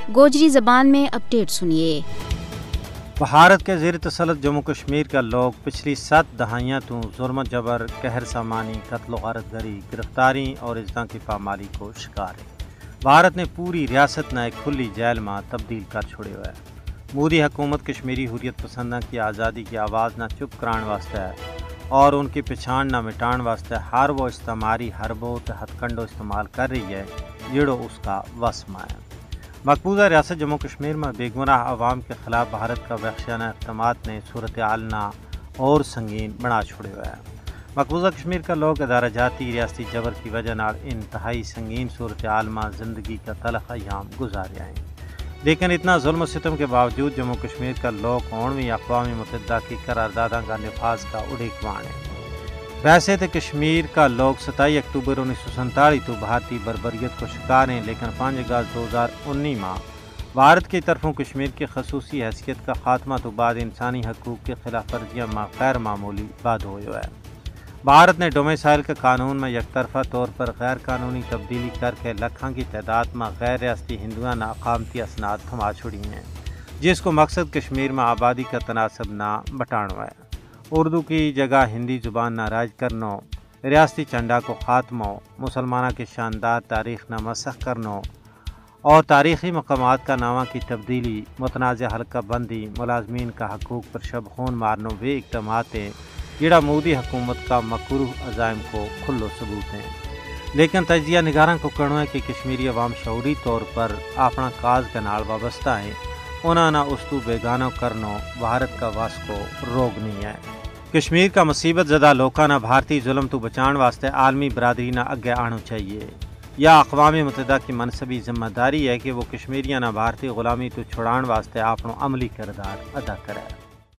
گوجری زبان میں اپڈیٹ سنیے۔ بھارت کے زیر تسلط جموں کشمیر کا لوگ پچھلی 7 دہائیاں تو ظلم و جبر، قہر سامانی، قتل و غارت گری، گرفتاری اور اجزاں کی پامالی کو شکار ہے۔ بھارت نے پوری ریاست نہ ایک کھلی جیل میں تبدیل کر چھوڑے ہوئے ہے۔ مودی حکومت کشمیری حریت پسنداں کی آزادی کی آواز نہ چپ کران واسطے ہے اور ان کی پچھان نہ مٹان واسطے ہر وہ استعماری حربوں تے ہتھ کنڈو استعمال کر رہی ہے جڑو اس کا وس میں ہے۔ مقبوضہ ریاست جموں کشمیر میں بے گناہ عوام کے خلاف بھارت کا وحشیانہ اقدامات نے صورتحال نہ اور سنگین بنا چھوڑے ہوئے ہے۔ مقبوضہ کشمیر کا لوگ ادارہ جاتی ریاستی جبر کی وجہ نال انتہائی سنگین صورتحال میں زندگی کا تلخ ایام گزارے ہیں، لیکن اتنا ظلم و ستم کے باوجود جموں کشمیر کا لوگ 19ویں اقوام متحدہ کی قرارداداں کا نفاذ کا اڑیکوان ہے۔ ویسے تو کشمیر کا لوگ 27 اکتوبر 1947 تو بھارتی بربریت کو شکار ہیں، لیکن 5 اگست 2019 میں بھارت کی طرفوں کشمیر کی خصوصی حیثیت کا خاتمہ تو بعد انسانی حقوق کی خلاف ورزیاں میں غیر معمولی باد ہوئے ہے۔ بھارت نے ڈومیسائل کے قانون میں یک طرفہ طور پر غیر قانونی تبدیلی کر کے لکھاں کی تعداد میں غیر ریاستی ہندوؤں نہ اقامتی اسناد تھما چھوڑی ہیں، جس کو مقصد کشمیر میں آبادی کا تناسب نہ بٹانو ہے۔ اردو کی جگہ ہندی زبان نہ راج کرنو، ریاستی چنڈا کو خاتمو، مسلمانہ کی شاندار تاریخ نہ مسخ کرنو اور تاریخی مقامات کا نامہ کی تبدیلی، متنازع حلقہ بندی، ملازمین کا حقوق پر شب خون مارنو وہ اقدامات ہیں جڑا مودی حکومت کا مکروہ عزائم کو کھلو ثبوت ہیں۔ لیکن تجزیہ نگاراں کو کہنا ہے کہ کشمیری عوام شعوری طور پر اپنا کاز کے نال وابستہ ہیں، انہاں نہ اس تو بیگانہ کرنو بھارت کا واس کو روگ نہیں ہے۔ کشمیر کا مصیبت زدہ لوکاں نہ بھارتی ظلم تو بچان واسطے عالمی برادری نہ اگے آنو چاہیے، یا اقوام متحدہ کی منصبی ذمہ داری ہے کہ وہ کشمیریاں نہ بھارتی غلامی تو چھڑان واسطے اپنا عملی کردار ادا کرے۔